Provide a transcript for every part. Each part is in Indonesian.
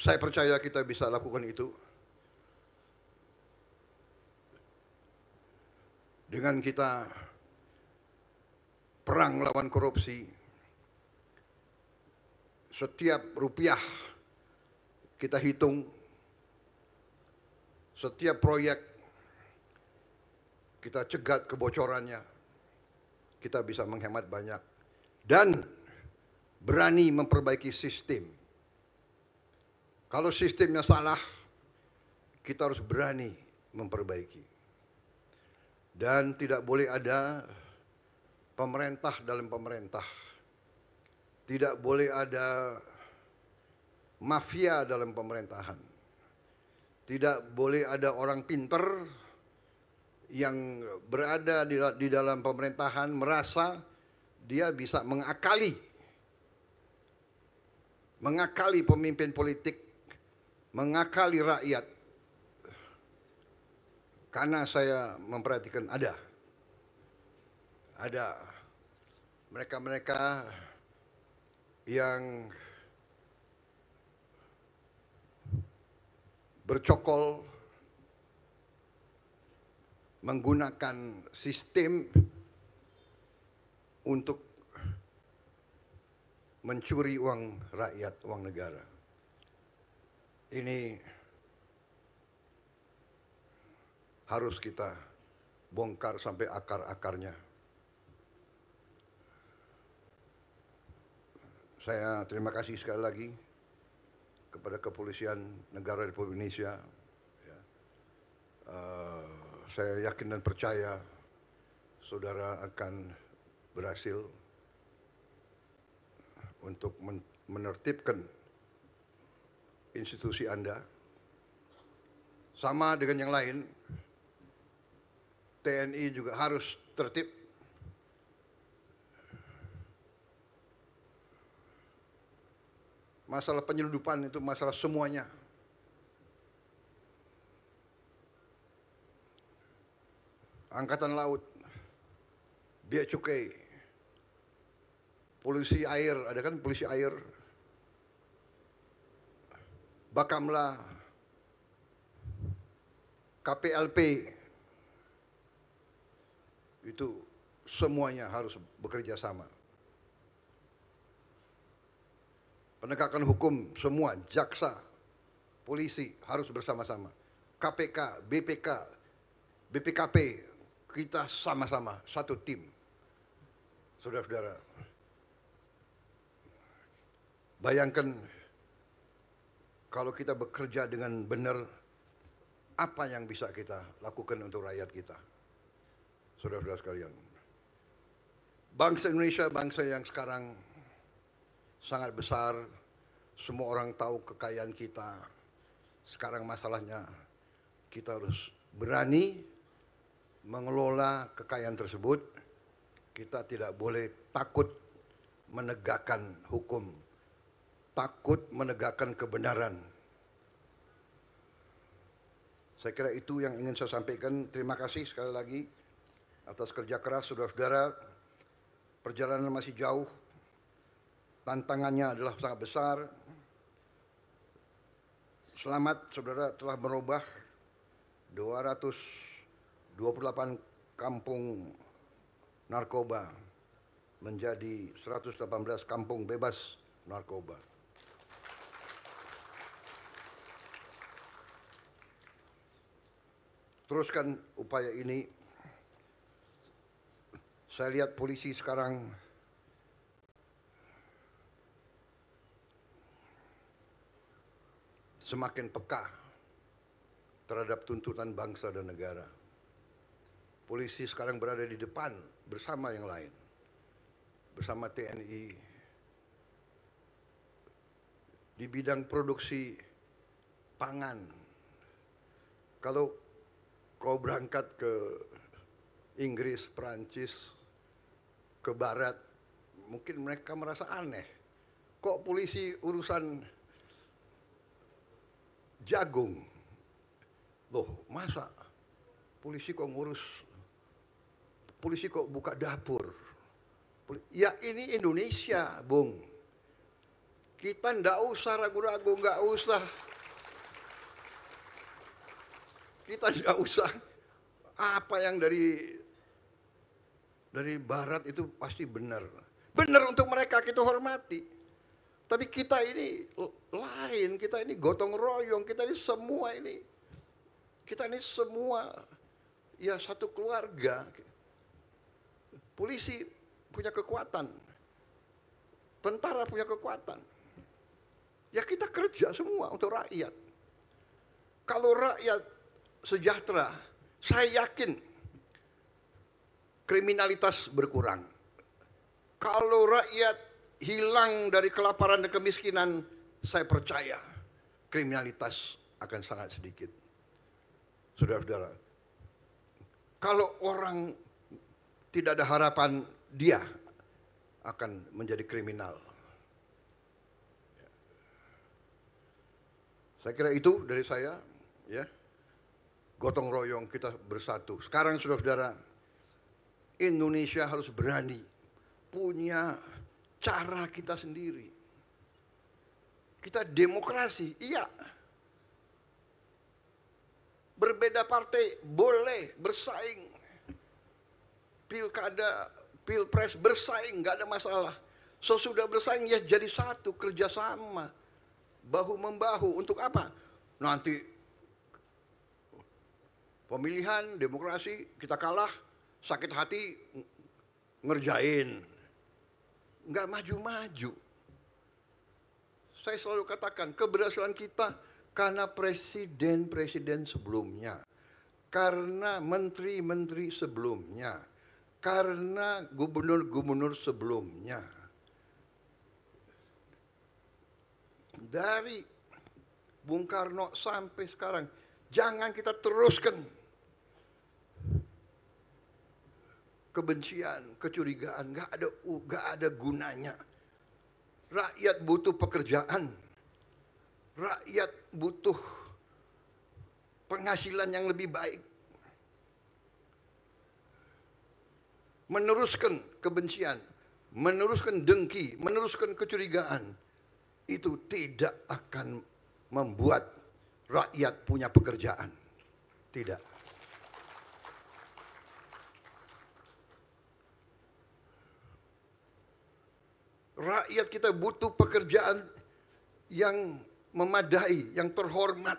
Saya percaya kita bisa lakukan itu dengan kita perang lawan korupsi. Setiap rupiah kita hitung, setiap proyek kita cegat kebocorannya, kita bisa menghemat banyak dan berani memperbaiki sistem. Kalau sistemnya salah, kita harus berani memperbaiki. Dan tidak boleh ada pemerintah dalam pemerintah. Tidak boleh ada mafia dalam pemerintahan. Tidak boleh ada orang pinter yang berada di dalam pemerintahan merasa dia bisa mengakali pemimpin politik, mengakali rakyat. Karena saya memperhatikan ada mereka-mereka yang bercokol menggunakan sistem untuk mencuri uang rakyat, uang negara. Ini harus kita bongkar sampai akar-akarnya. Saya terima kasih sekali lagi kepada Kepolisian Negara Republik Indonesia. Saya yakin dan percaya saudara akan berhasil untuk menertibkan institusi Anda. Sama dengan yang lain, TNI juga harus tertib. Masalah penyeludupan itu masalah semuanya. Angkatan Laut, Bea Cukai, polisi air, ada kan polisi air, Bakamla, KPLP, itu semuanya harus bekerja sama. Penegakan hukum semua, jaksa, polisi harus bersama-sama. KPK, BPK, BPKP, kita sama-sama satu tim. Saudara-saudara, bayangkan kalau kita bekerja dengan benar, apa yang bisa kita lakukan untuk rakyat kita. Saudara-saudara sekalian, bangsa Indonesia bangsa yang sekarang sangat besar, semua orang tahu kekayaan kita. Sekarang masalahnya kita harus berani mengelola kekayaan tersebut. Kita tidak boleh takut menegakkan hukum, takut menegakkan kebenaran. Saya kira itu yang ingin saya sampaikan. Terima kasih sekali lagi atas kerja keras saudara-saudara. Perjalanan masih jauh, tantangannya adalah sangat besar. Selamat saudara telah merubah 228 kampung narkoba menjadi 118 kampung bebas narkoba. Teruskan upaya ini. Saya lihat polisi sekarang semakin peka terhadap tuntutan bangsa dan negara. Polisi sekarang berada di depan bersama yang lain, bersama TNI, di bidang produksi pangan. Kalau kau berangkat ke Inggris, Perancis, ke Barat, mungkin mereka merasa aneh. Kok polisi urusan jagung? Loh, masa polisi kok ngurus, polisi kok buka dapur? Ya ini Indonesia, Bung. Kita nggak usah ragu-ragu, nggak usah. Kita nggak usah apa yang dari barat itu pasti benar. Benar untuk mereka kita hormati. Tapi kita ini lain, kita ini gotong royong, kita ini semua ya satu keluarga. Polisi punya kekuatan, tentara punya kekuatan. Ya kita kerja semua untuk rakyat. Kalau rakyat sejahtera, saya yakin kriminalitas berkurang. Kalau rakyat hilang dari kelaparan dan kemiskinan, saya percaya kriminalitas akan sangat sedikit. Saudara-saudara, kalau orang tidak ada harapan, dia akan menjadi kriminal. Saya kira itu dari saya, ya. Gotong royong kita bersatu. Sekarang saudara-saudara, Indonesia harus berani punya cara kita sendiri. Kita demokrasi, iya. Berbeda partai boleh bersaing. Pilkada, pilpres bersaing, nggak ada masalah. Sesudah bersaing ya jadi satu, kerjasama, bahu membahu. Untuk apa? Nanti pemilihan demokrasi kita kalah, sakit hati ngerjain, nggak maju-maju. Saya selalu katakan keberhasilan kita karena presiden-presiden sebelumnya, karena menteri-menteri sebelumnya, karena gubernur-gubernur sebelumnya. Dari Bung Karno sampai sekarang, jangan kita teruskan kebencian, kecurigaan, nggak ada gunanya. Rakyat butuh pekerjaan, rakyat butuh penghasilan yang lebih baik. Meneruskan kebencian, meneruskan dengki, meneruskan kecurigaan, itu tidak akan membuat rakyat punya pekerjaan. Tidak. Rakyat kita butuh pekerjaan yang memadai, yang terhormat.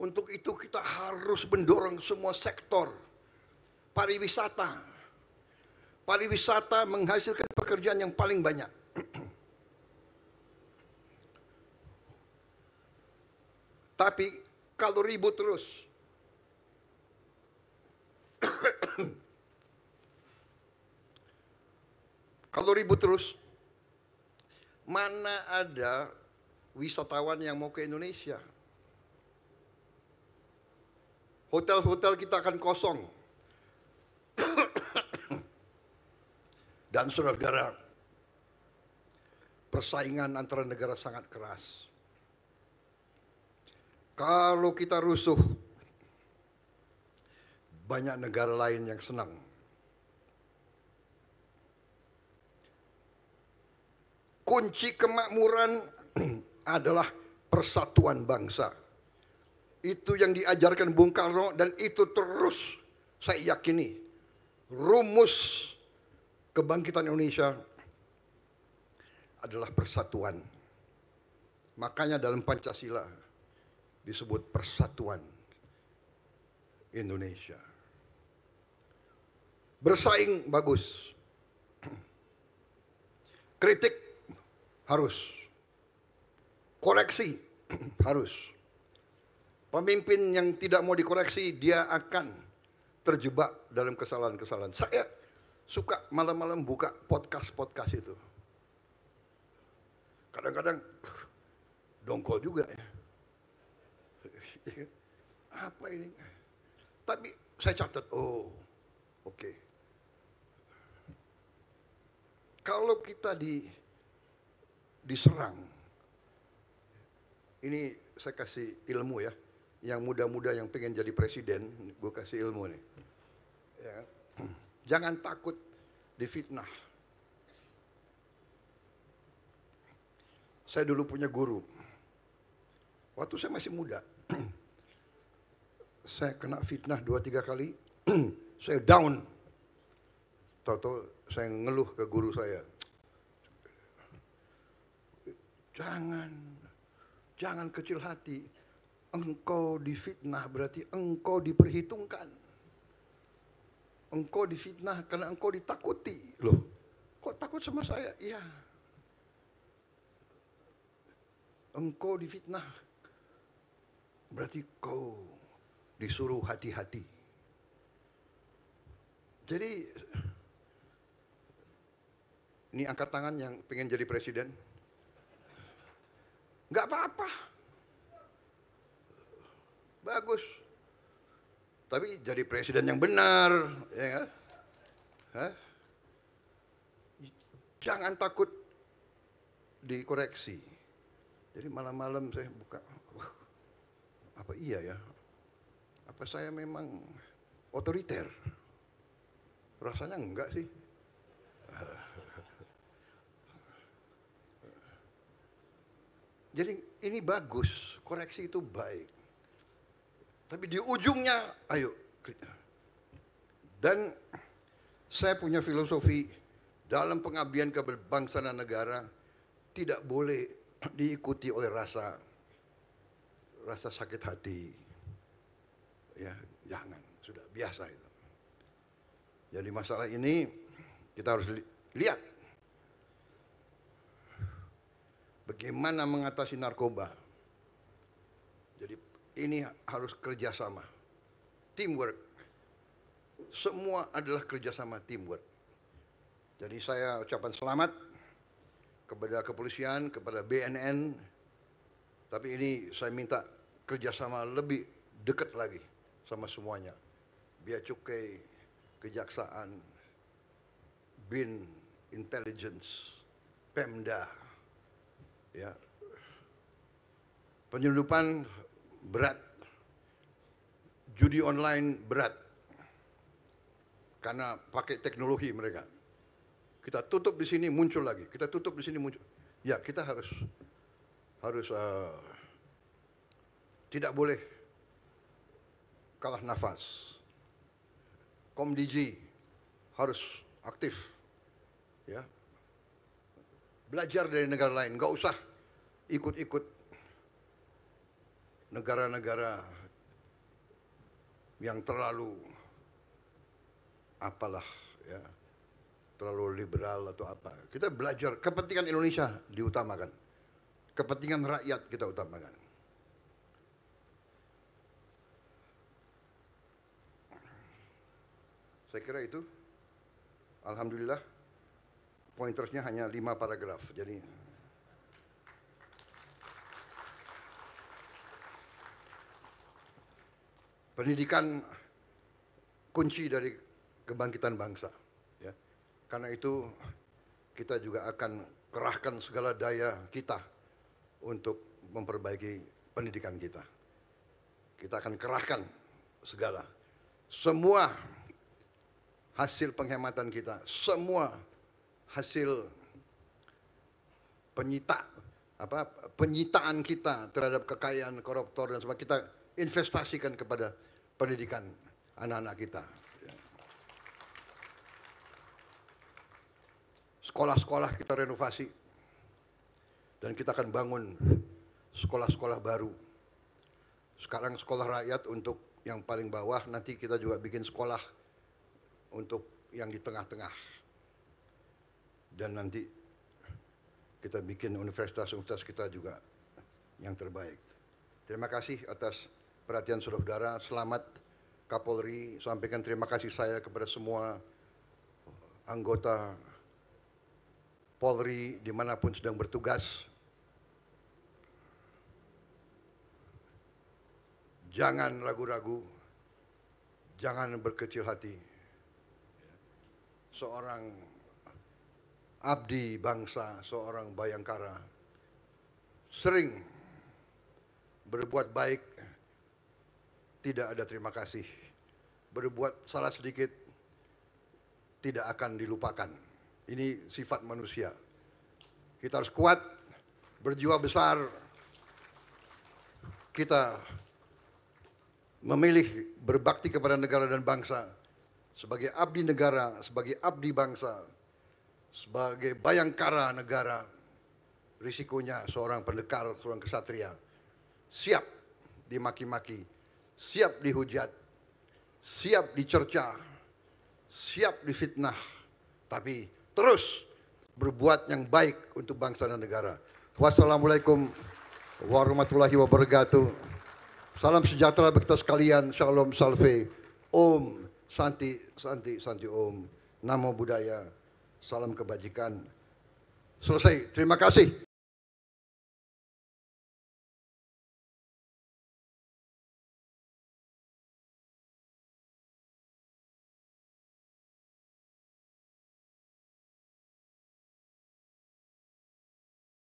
Untuk itu kita harus mendorong semua sektor pariwisata. Pariwisata menghasilkan pekerjaan yang paling banyak. Tapi kalau ribut terus, mana ada wisatawan yang mau ke Indonesia? Hotel-hotel kita akan kosong. Dan saudara-saudara, persaingan antara negara sangat keras. Kalau kita rusuh, banyak negara lain yang senang. Kunci kemakmuran adalah persatuan bangsa. Itu yang diajarkan Bung Karno dan itu terus saya yakini rumus kebangkitan Indonesia adalah persatuan. Makanya dalam Pancasila disebut persatuan Indonesia. Bersaing bagus. Kritik harus. Koreksi harus. Pemimpin yang tidak mau dikoreksi, dia akan terjebak dalam kesalahan-kesalahan. Saya suka malam-malam buka podcast itu. Kadang-kadang dongkol juga ya. Apa ini? Tapi saya catat, oh oke. Kalau kita diserang, ini saya kasih ilmu ya. Yang muda-muda yang pengen jadi presiden, gue kasih ilmu nih. Ya. Jangan takut difitnah. Saya dulu punya guru. Waktu saya masih muda, saya kena fitnah 2-3 kali, saya down. Tahu-tahu saya ngeluh ke guru saya, jangan kecil hati. Engkau difitnah berarti engkau diperhitungkan. Engkau difitnah karena engkau ditakuti. Loh, kok takut sama saya? Iya. Engkau difitnah berarti kau disuruh hati-hati. Jadi ini angkat tangan yang pengen jadi presiden. Nggak apa-apa. Bagus. Tapi jadi presiden yang benar, ya kan? Hah? Jangan takut dikoreksi. Jadi malam-malam saya buka, wah, apa iya ya? Apa saya memang otoriter? Rasanya enggak sih. Jadi ini bagus, koreksi itu baik. Tapi di ujungnya, ayo. Dan saya punya filosofi dalam pengabdian ke bangsa dan negara tidak boleh diikuti oleh rasa sakit hati. Ya, jangan, sudah biasa itu. Jadi masalah ini kita harus lihat bagaimana mengatasi narkoba. Jadi ini harus kerjasama, teamwork. Semua adalah kerjasama teamwork. Jadi saya ucapkan selamat kepada kepolisian, kepada BNN. Tapi ini saya minta kerjasama lebih dekat lagi sama semuanya. Bea Cukai, Kejaksaan, BIN, Intelligence, Pemda, ya. Penyelundupan berat, judi online berat, karena pakai teknologi mereka. Kita tutup di sini muncul lagi, kita tutup di sini muncul. Ya kita harus tidak boleh kalah nafas. Komdiji harus aktif, ya. Belajar dari negara lain, nggak usah ikut-ikut negara-negara yang terlalu apalah, ya, terlalu liberal atau apa. Kita belajar, kepentingan Indonesia diutamakan, kepentingan rakyat kita utamakan. Saya kira itu, alhamdulillah, pointersnya hanya 5 paragraf. Jadi pendidikan kunci dari kebangkitan bangsa, ya. Karena itu kita juga akan kerahkan segala daya kita untuk memperbaiki pendidikan kita. Kita akan kerahkan semua hasil penghematan kita, semua hasil penyitaan kita terhadap kekayaan koruptor dan sebagainya kita investasikan kepada pendidikan anak-anak kita. Sekolah-sekolah kita renovasi dan kita akan bangun sekolah-sekolah baru. Sekarang sekolah rakyat untuk yang paling bawah, nanti kita juga bikin sekolah untuk yang di tengah-tengah. Dan nanti kita bikin universitas-universitas kita juga yang terbaik. Terima kasih atas perhatian saudara-saudara. Selamat Kapolri, sampaikan terima kasih saya kepada semua anggota Polri dimanapun sedang bertugas. Jangan ragu-ragu, jangan berkecil hati. Seorang abdi bangsa, seorang bayangkara, sering berbuat baik, tidak ada terima kasih. Berbuat salah sedikit, tidak akan dilupakan. Ini sifat manusia. Kita harus kuat berjiwa besar, kita memilih berbakti kepada negara dan bangsa sebagai abdi negara, sebagai abdi bangsa, sebagai bayangkara negara. Risikonya seorang pendekar, seorang kesatria siap dimaki-maki, siap dihujat, siap dicerca, siap difitnah, tapi terus berbuat yang baik untuk bangsa dan negara. Wassalamualaikum warahmatullahi wabarakatuh. Salam sejahtera bagi kita sekalian. Shalom salve. Om Santi Santi Santi Om. Namo Buddhaya. Salam kebajikan. Selesai. Terima kasih.